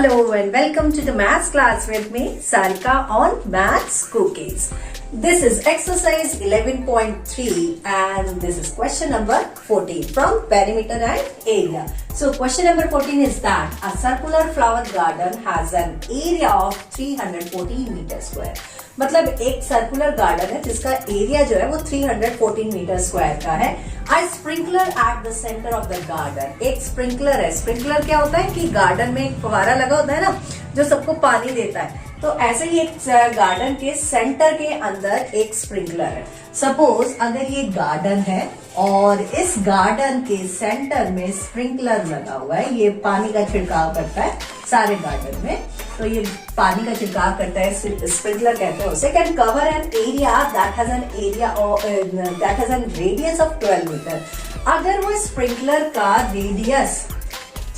Hello and welcome to the maths class with me, Sarika on Maths Cookies. This is exercise 11.3 and this is question number 14 from perimeter and area. So question number 14 is that a circular flower garden has an area of 314 meter square. मतलब एक circular garden है जिसका area जो है वो 314 metre square का है. I sprinkler at the centre of the garden. एक स्प्रिंकलर है. स्प्रिंकलर क्या होता है कि गार्डन में एक फुहारा लगा होता है ना जो सबको पानी देता है. तो ऐसे ही एक गार्डन के सेंटर के अंदर एक स्प्रिंकलर है. सपोज अगर ये गार्डन है और इस गार्डन के सेंटर में स्प्रिंकलर लगा हुआ है. ये पानी का छिड़काव करता है सारे गार्डन में. तो ये पानी का छिड़काव करता है, स्प्रिंकलर कहते हैं उसे. Can cover an area that has an area that has an radius of 12 metre. अगर वो स्प्रिंकलर का रेडियस,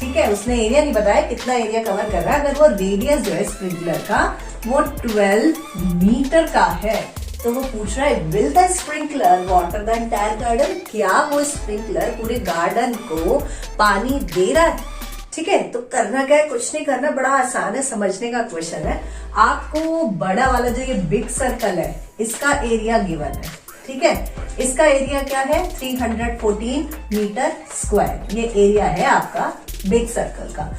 ठीक है, उसने एरिया नहीं बताया कितना एरिया कवर कर रहा है, अगर वो रेडियस जो है स्प्रिंकलर का वो 12 मीटर का है तो वो पूछ रहा है will the sprinkler water the entire garden. क्या वो स्प्रिंकलर पूरे गार्डन को पानी दे रहा है? ठीक है, तो करना क्या है, कुछ नहीं करना, बड़ा आसान है, समझने का क्वेश्चन है. आपको बड़ा वाला जो ये बिग सर्कल है इसका एरिया गिवन है. ठीक है, इसका एरिया क्या है 314 मीटर स्क्वायर. ये एरिया है आपका बिग सर्कल का.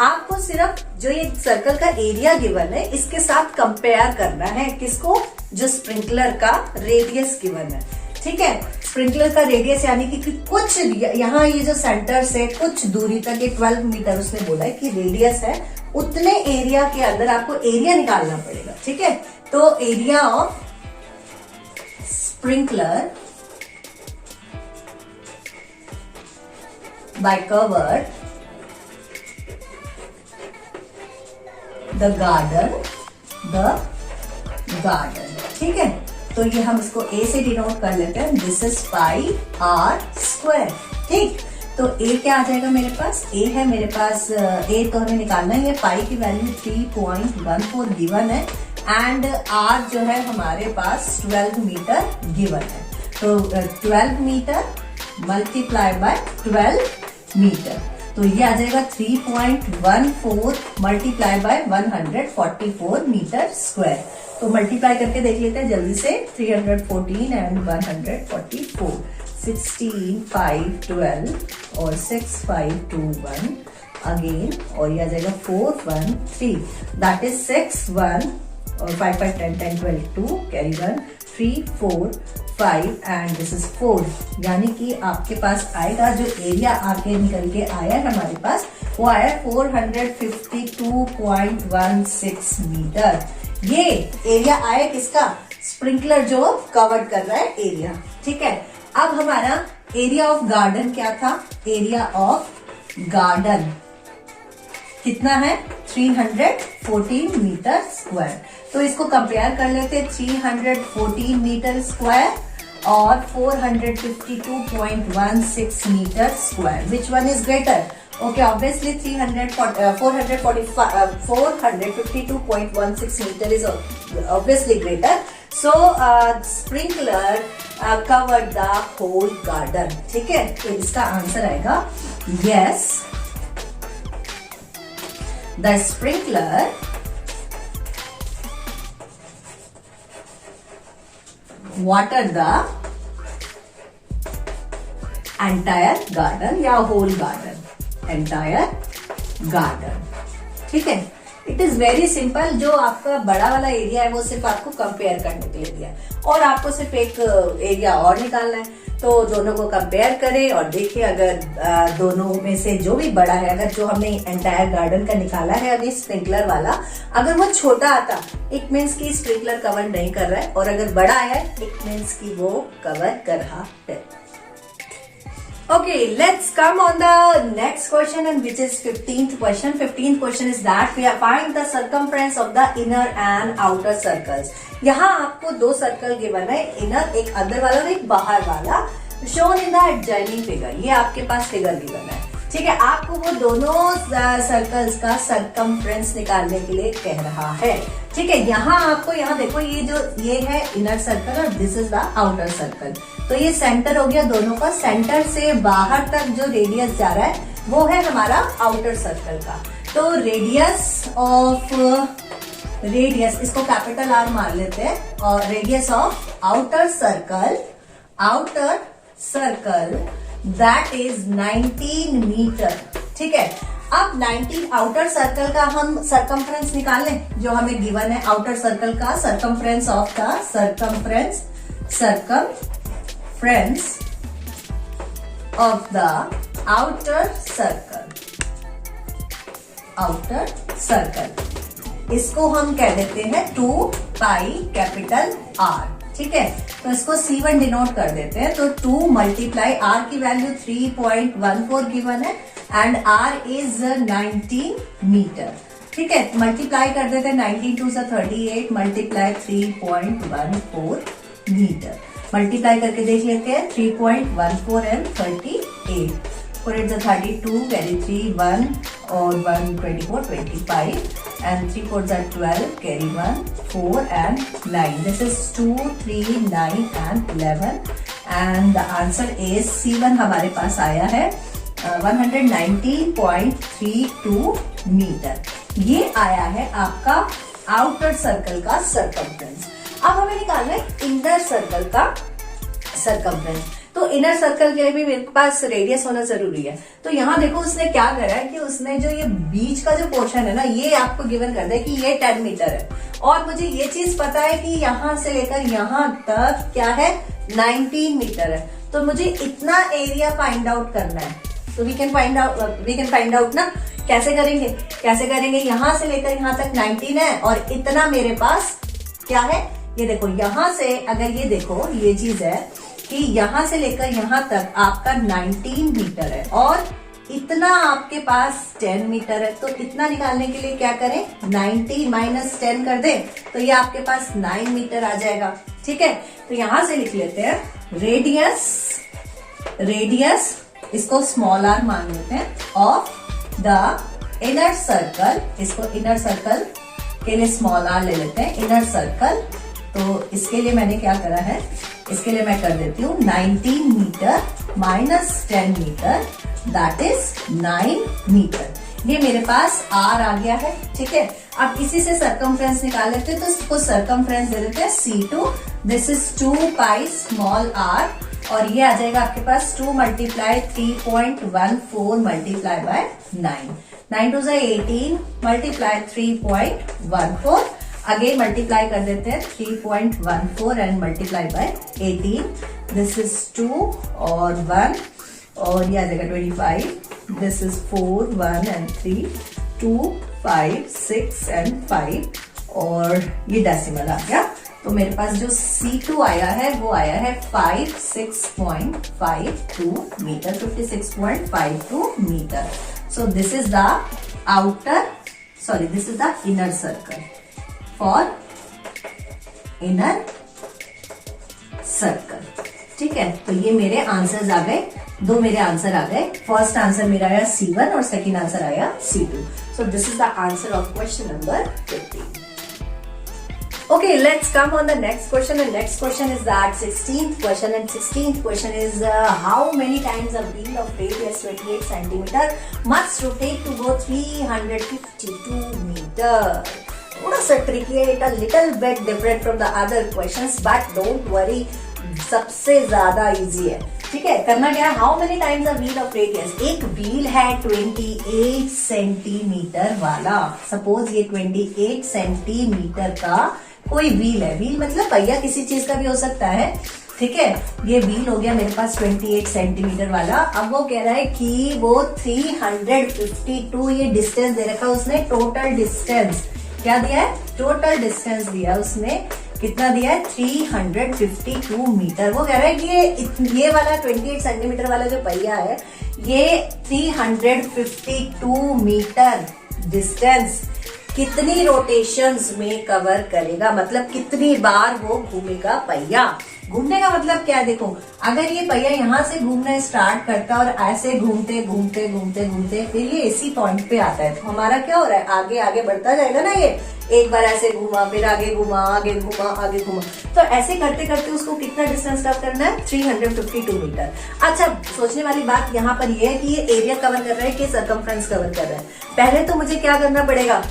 आपको सिर्फ जो ये सर्कल का एरिया गिवन है इसके साथ कंपेयर करना है. किसको? जो स्प्रिंकलर का रेडियस गिवन है. ठीक है, स्प्रिंकलर का रेडियस यानी कि कुछ यहाँ ये जो सेंटर से कुछ दूरी तक ये 12 मीटर उसने बोला है कि रेडियस है. उतने एरिया के अंदर आपको एरिया निकालना पड़ेगा. ठीक है, तो area of sprinkler by covered the garden. ठीक है, तो ये हम इसको ए से डिनोट कर लेते हैं. This is pi r square. ठीक, तो ए क्या आ जाएगा मेरे पास? ए है मेरे पास, ए तो हमें निकालना है. ये पाई की वैल्यू 3.14 गिवन है एंड आर जो है हमारे पास 12 मीटर गिवन है. तो 12 मीटर मल्टीप्लाई बाय 12 मीटर, तो ये आ जाएगा 3.14 मल्टीप्लाई बाय 144 मीटर स्क्वायर. तो मल्टीप्लाई करके देख लेते हैं जल्दी से. 314 एंड 144, 16, 5, 12 और 6, 5, 2, 1 अगेन, और ये आ जाएगा 4, 1, 3. दैट इज 6, 1 और 5, 5, 10, 10, 12, 2 कैरी 1, 3, 4, 5 एंड दिस इज 4. यानी कि आपके पास आएगा जो एरिया आगे निकल के आया है हमारे पास वो आया 452.16 मीटर. ये एरिया आया किसका? स्प्रिंकलर जो कवर कर रहा है एरिया. ठीक है, अब हमारा एरिया ऑफ गार्डन क्या था? एरिया ऑफ गार्डन कितना है? 314 मीटर स्क्वायर. तो इसको कंपेयर कर लेते. 314 मीटर स्क्वायर और 452.16 metre square. Which one is greater? Okay, obviously 452.16 meter is obviously greater. So sprinkler covered the whole garden. ठीक है, तो इसका आंसर आएगा yes, the sprinkler watered the entire garden या whole garden. Entire garden. ठीक है, it is very simple. जो आपका बड़ा वाला एरिया है वो सिर्फ आपको कंपेयर करने के लिए दिया और आपको सिर्फ एक एरिया और निकालना है. तो दोनों को कंपेयर करें और देखिए अगर दोनों में से जो भी बड़ा है, अगर जो हमने एंटायर गार्डन का निकाला है अभी स्प्रिंकलर वाला, अगर वो छोटा आता इट मीन्स की स्प्रिंकलर कवर नहीं कर रहा है, और अगर बड़ा है इट मीन्स की वो कवर कर रहा है. Okay, let's come on the next question, and which is 15th question. 15th question is that we have find the circumference of the inner and outer circles. यहाँ आपको दो सर्कल गिवन है, inner एक अंदर वाला और एक बाहर वाला, shown in the adjoining figure. ये आपके पास फिगर गिवन है. ठीक है, आपको वो दोनों सर्कल्स का सर्कमफ्रेंस निकालने के लिए कह रहा है. ठीक है, यहाँ आपको यहाँ देखो ये है इनर सर्कल और this is the outer circle. तो ये सेंटर हो गया दोनों का. सेंटर से बाहर तक जो रेडियस जा रहा है वो है हमारा आउटर सर्कल का. तो रेडियस इसको कैपिटल आर मान लेते हैं, और radius of outer circle that is 19 metre. ठीक है, अब 19 आउटर सर्कल का हम सरकमफ्रेंस निकाल लें, जो हमें गिवन है आउटर सर्कल का circumference of the circumference of the outer circle, इसको हम कह देते हैं 2 पाई कैपिटल आर। ठीक है, तो इसको C1 डिनोट कर देते हैं, तो 2 मल्टीप्लाई आर की वैल्यू 3.14 गिवन है एंड आर इज 19 मीटर। ठीक है, मल्टीप्लाई कर देते हैं, 19 2 से 38 मल्टीप्लाई 3.14 मीटर। मल्टीप्लाई करके देख लेते हैं, 3.14 एंड 38 4 8 32 कैरी 3 1 और 1 24 25 and 3 4 12 carry 1 4 and 9. This is 2 3 9 and 11 and the answer is C1 हमारे पास आया है 119.32 मीटर। ये आया है आपका आउटर सर्कल का सरकमफ्रेंस। अब हमें निकालना है इनर सर्कल का सरकमफ्रेंस। तो इनर सर्कल के लिए भी मेरे पास रेडियस होना जरूरी है। तो यहाँ देखो उसने क्या करा है कि उसने जो ये बीच का जो पोर्शन है ना, ये आपको गिवन कर दिया कि ये 10 मीटर है, और मुझे ये चीज पता है कि यहाँ से लेकर यहाँ तक क्या है 19 मीटर है। तो मुझे इतना एरिया फाइंड आउट करना है। तो वी कैन फाइंड आउट ना, कैसे करेंगे यहाँ से लेकर यहाँ तक 19 है, और इतना मेरे पास क्या है, ये देखो यहाँ से, अगर ये देखो ये चीज है कि यहाँ से लेकर यहाँ तक आपका 19 मीटर है, और इतना आपके पास 10 मीटर है। तो इतना निकालने के लिए क्या करें, 90 माइनस 10 कर दें, तो ये आपके पास 9 मीटर आ जाएगा। ठीक है, तो यहां से लिख लेते हैं रेडियस इसको स्मॉल आर मान लेते हैं ऑफ द इनर सर्कल, इसको इनर सर्कल के लिए स्मॉल आर ले लेते हैं, इनर सर्कल। तो इसके लिए मैंने क्या करा है, इसके लिए मैं कर देती हूँ 19 metre minus 10 metre that is 9 metre. ये मेरे पास आर आ गया है। ठीक है, अब इसी से सरकमफ्रेंस निकाल लेते हैं, तो इसको सरकमफ्रेंस दे देते हैं C2। This is 2 pi small r, और ये आ जाएगा आपके पास 2 multiply 3.14 multiply by 9 9 2 18 multiply 3.14, again multiply कर देते हैं 3.14 and multiply by 18। This is 2 और 1, और ये आ जाएगा 25। दिस इज 4 1 एंड 3 2 5 6 एंड 5, और ये डेसिमल आ गया। तो मेरे पास जो C2 आया है वो आया है 56.52 metre, 56.52 metre. So this is the inner circle for inner circle. ठीक है, तो ये मेरे आंसर्स आ गए, 2 मेरे आंसर आ गए। फर्स्ट आंसर मेरा आया C1 और सेकंड आंसर आया C2। So this is the answer of question number 15। Okay, let's come on the next question. The next question is that 16th question, and 16th question is how many times a wheel of radius 28 centimeter must rotate to go 352 meter? थोड़ा सा tricky है, it a little bit different from the other questions, but don't worry, सबसे ज्यादा easy है। ठीक है, करना क्या है, how many times a wheel of radius, एक व्हील है 28 सेंटीमीटर वाला, सपोज ये 28 सेंटीमीटर का कोई व्हील है, व्हील मतलब पहिया किसी चीज का भी हो सकता है। ठीक है, ये व्हील हो गया मेरे पास 28 सेंटीमीटर वाला। अब वो कह रहा है कि वो 352, ये डिस्टेंस दे रखा है उसने, टोटल डिस्टेंस क्या दिया है, टोटल डिस्टेंस दिया उसने, कितना दिया है 352 मीटर। वो कह रहा है कि ये वाला 28 सेंटीमीटर वाला जो पहिया है, ये 352 मीटर डिस्टेंस कितनी रोटेशंस में कवर करेगा, मतलब कितनी बार वो घूमेगा पहिया। घूमने का मतलब क्या है, देखो अगर ये पहिया यहाँ से घूमना स्टार्ट करता है और ऐसे घूमते घूमते घूमते घूमते फिर ये इसी पॉइंट पे आता है, तो हमारा क्या हो रहा है, आगे आगे बढ़ता जाएगा ना। ये एक बार ऐसे घूमा, फिर आगे घूमा, आगे घूमा, आगे घूमा, तो ऐसे करते करते उसको कितना डिस्टेंस कवर करना है, 352 मीटर। अच्छा, सोचने वाली बात यहाँ पर ये है कि ये एरिया कवर कर रहा है कि सर्कमफ्रेंस कवर कर रहा है। पहले तो मुझे क्या करना पड़ेगा,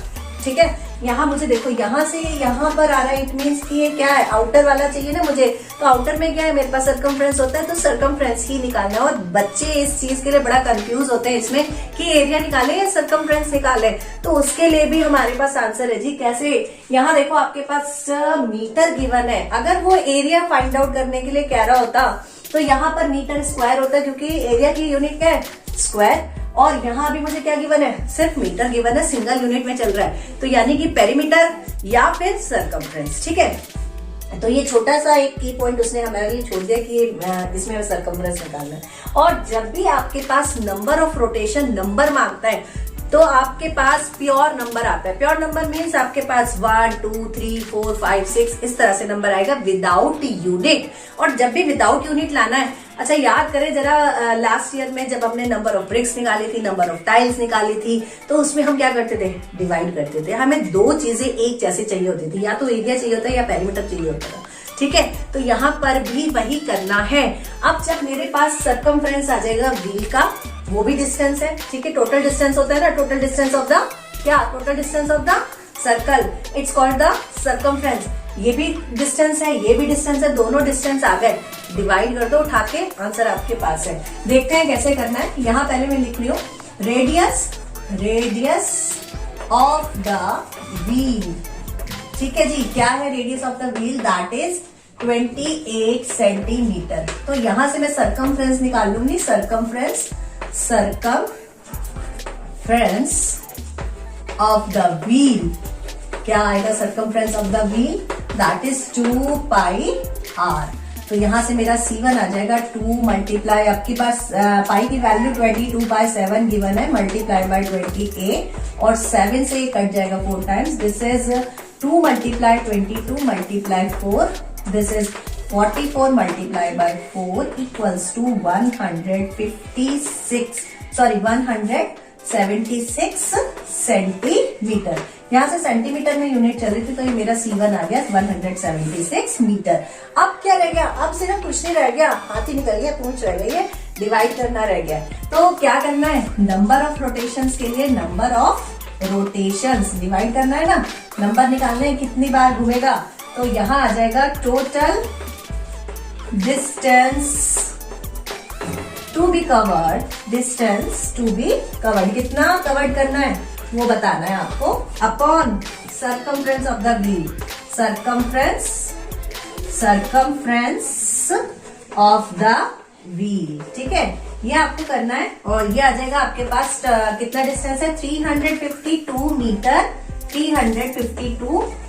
ठीक है, यहाँ मुझे देखो यहाँ से यहाँ पर आ रहा है, इट मीन्स कि ये क्या है, आउटर वाला चाहिए ना मुझे, तो आउटर में क्या है, मेरे पास सर्कमफ्रेंस होता है, तो सर्कमफ्रेंस ही निकालना है। और बच्चे इस चीज के लिए बड़ा कंफ्यूज होते हैं इसमें कि एरिया निकाले या सर्कमफ्रेंस निकाले, तो उसके लिए भी हमारे पास आंसर है जी। कैसे, यहाँ देखो आपके पास मीटर गिवन है, अगर वो एरिया फाइंड आउट करने के लिए कह रहा होता तो यहाँ पर मीटर स्क्वायर होता है, क्योंकि एरिया की यूनिट क्या है, स्क्वायर, और यहाँ अभी मुझे क्या गिवन है, सिर्फ मीटर गिवन है, सिंगल यूनिट में चल रहा है, तो यानी कि पेरीमीटर या फिर सर्कमफ्रेंस। ठीक है, तो ये छोटा सा एक की पॉइंट उसने हमारे लिए छोड़ दिया कि इसमें सर्कमफ्रेंस निकालना है। और जब भी आपके पास नंबर ऑफ रोटेशन नंबर मांगता है तो आपके पास प्योर नंबर आता है। प्योर नंबर मीन्स आपके पास 1 2 3 4 5 6 इस तरह से नंबर आएगा विदाउट यूनिट। और जब भी विदाउट यूनिट लाना है, अच्छा याद करें जरा, लास्ट ईयर में जब हमने नंबर ऑफ ब्रिक्स निकाली थी, नंबर ऑफ टाइल्स निकाली थी, तो उसमें हम क्या करते थे, डिवाइड करते थे। हमें दो चीजें एक जैसे चाहिए होती थी, या तो एरिया चाहिए होता है या पेरीमीटर चाहिए होता था। ठीक है, तो यहाँ पर भी वही करना है। अब जब मेरे पास सर्कमफ्रेंस आ जाएगा व्हील का, वो भी डिस्टेंस है, ठीक है, टोटल डिस्टेंस होता है ना, टोटल डिस्टेंस ऑफ द क्या, total distance of the circle, it's called the circumference. ये भी डिस्टेंस है, ये भी डिस्टेंस है, दोनों डिस्टेंस आ गए, डिवाइड कर दो उठा के, आंसर आपके पास है। देखते हैं कैसे करना है। यहाँ पहले मैं लिख रही हूँ रेडियस ऑफ द व्हील। ठीक है जी, क्या है radius of the wheel, that is 28 centimetre. तो यहां से मैं सर्कमफ्रेंस निकाल लूंगी, सर्कमफ्रेंस ऑफ द व्हील, क्या आएगा circumference of the wheel, that is 2 pi r। तो यहां से मेरा C1 आ जाएगा 2 मल्टीप्लाई, आपके पास पाई की वैल्यू 22/7 गिवन है, मल्टीप्लाई बाय 20a, और 7 से कट जाएगा 4 times, this is 2 multiply 22 multiply 4, this is 44 multiply by 4 equals to 176 centimetre. यहाँ से सेंटीमीटर में यूनिट चल रही थी, तो ये मेरा C1 आ गया 176 मीटर। अब क्या रह गया, अब सिर्फ कुछ नहीं रह गया, हाथ ही निकल गया, पूंछ रह गई है, डिवाइड करना रह गया। तो क्या करना है, नंबर ऑफ रोटेशंस के लिए नंबर ऑफ रोटेशंस डिवाइड करना है ना, नंबर निकालना है कितनी बार घूमेगा, तो यहाँ आ जाएगा total distance to be covered, distance to be covered, कितना कवर्ड करना है वो बताना है आपको, upon circumference of the wheel, circumference of the wheel. ठीक है, ये आपको करना है, और ये आ जाएगा आपके पास कितना डिस्टेंस है, 352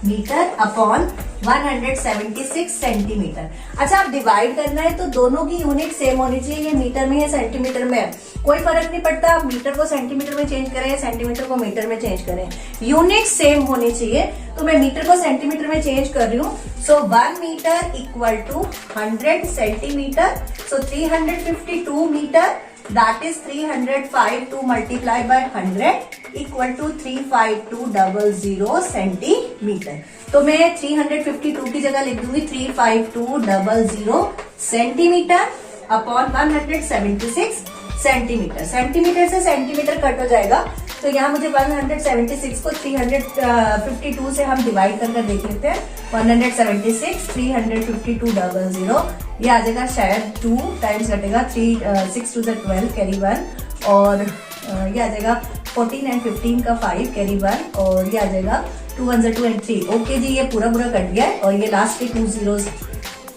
मीटर अपॉन 176 सेंटीमीटर। अच्छा, आप डिवाइड करना है तो दोनों की यूनिट सेम होनी चाहिए, ये मीटर में है सेंटीमीटर में है, कोई फर्क नहीं पड़ता, आप मीटर को सेंटीमीटर में चेंज करें या सेंटीमीटर को मीटर में चेंज करें, यूनिट सेम होनी चाहिए। तो मैं मीटर को सेंटीमीटर में चेंज कर रही हूँ, so 1 metre equal to 100 centimetre, so 352 metre, that is 352 multiplied by 100 equal to 35200 centimetre. तो मैं 352 की जगह लिख दूंगी 35200 सेंटीमीटर अपॉन 176 सेंटीमीटर। सेंटीमीटर से सेंटीमीटर कट हो जाएगा, तो यहाँ मुझे 176 को 352 से हम डिवाइड करके देख लेते हैं, 176 35200, ये आ जाएगा शायद 2 टाइम्स कटेगा, 6 2 12 कैरी 1, और ये आ जाएगा 14 एंड 15 का 5 कैरी 1, और ये आ जाएगा 2 1 2 एंड 3। ओके जी, ये पूरा कट गया है, और ये लास्ट के 2 zeros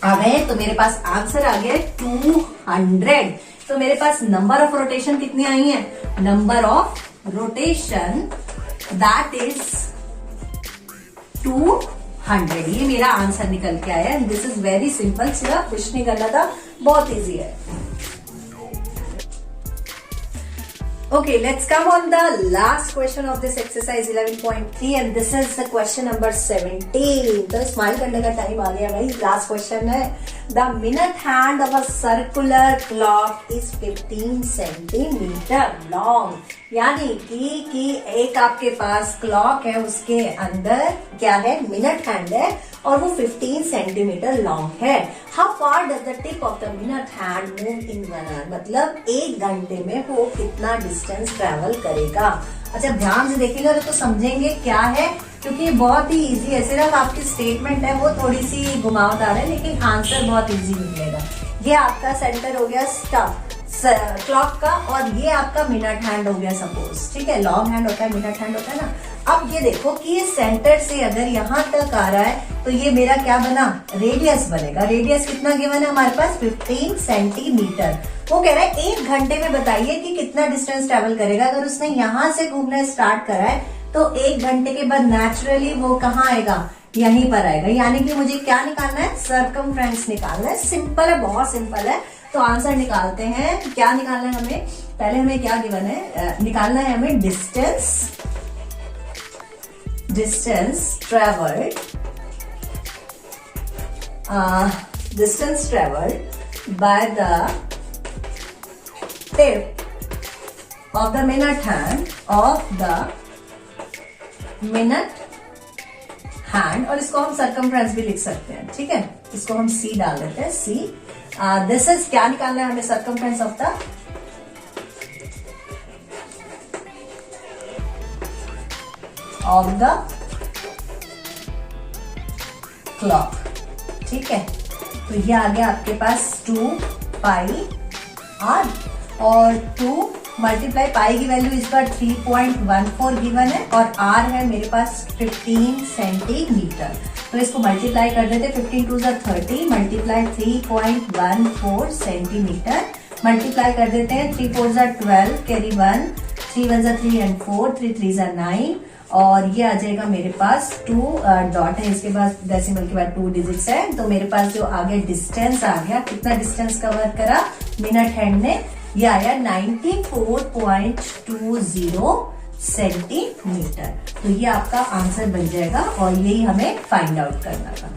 आ गए, तो मेरे पास आंसर आ गया 200। तो मेरे पास नंबर ऑफ रोटेशन कितनी आई है, number of rotation that is 200, ये मेरा आंसर निकल के आया। दिस इज वेरी सिंपल, सिर्फ कुछ नहीं करना था, बहुत इजी है। Okay, let's come on the last question of this exercise 11.3 and this is the question number 17। तो स्माइल करने का टाइम आ गया भाई, लास्ट क्वेश्चन है। The minute hand of a circular clock is 15 centimetre long. यानी कि एक आपके पास क्लॉक है, उसके अंदर क्या है, मिनट हैंड है और वो 15 सेंटीमीटर लॉन्ग है। How far does the tip of the minute hand move in 1 hour, मतलब 1 घंटे में वो कितना डिस्टेंस ट्रेवल करेगा। अच्छा ध्यान से देखेंगे तो समझेंगे क्या है, क्योंकि बहुत ही इजी है। सिर्फ आपकी स्टेटमेंट है वो थोड़ी सी घुमावदार है, लेकिन आंसर बहुत इजी निकलेगा। ये आपका सेंटर हो गया स्टफ क्लॉक का और ये आपका मिनट हैंड हो गया सपोज, ठीक है। लॉन्ग हैंड होता है, मिनट हैंड होता है ना। अब ये देखो कि ये सेंटर से अगर यहाँ तक आ रहा है तो ये मेरा क्या बना, रेडियस बनेगा। रेडियस कितना गिवन है हमारे पास, 15 सेंटीमीटर। वो कह रहा है 1 घंटे में बताइए कि कितना डिस्टेंस ट्रेवल करेगा। अगर उसने यहाँ से घूमना स्टार्ट करा है तो 1 घंटे के बाद नेचुरली वो कहाँ आएगा, यहीं पर आएगा। यानी कि मुझे क्या निकालना है, सर्कमफ्रेंस निकालना है। सिंपल है, बहुत सिंपल है। तो आंसर निकालते हैं। क्या निकालना है हमें, पहले हमें क्या गिवन है, निकालना है हमें distance travelled by the tip of the minute hand और इसको हम सर्कमफ्रेंस भी लिख सकते हैं, ठीक है। इसको हम सी डाल देते हैं, सी। दिस इज क्या निकालना है हमें, सर्कमफ्रेंस ऑफ द क्लॉक, ठीक है। तो ये आ गया आपके पास 2 पाई आर और 2 मल्टीप्लाई पाई की वैल्यू इस बार 3.14 गिवन है और आर है मेरे पास 15 सेंटीमीटर। तो इसको मल्टीप्लाई कर देते, 15 2 30 मल्टीप्लाई 3.14 सेंटीमीटर मल्टीप्लाई कर देते हैं। 3 4 12 कैरी 1, 3 1 3 and 4, 3 3 9 और ये आ जाएगा मेरे पास 2 डॉट है, इसके बाद डेसिमल के बाद 2 डिजिट्स है। तो मेरे पास जो आगे डिस्टेंस आ गया, कितना डिस्टेंस कवर करा मिनट हैंड ने, ये आया 94.20 सेंटीमीटर। तो ये आपका आंसर बन जाएगा और यही हमें फाइंड आउट करना था।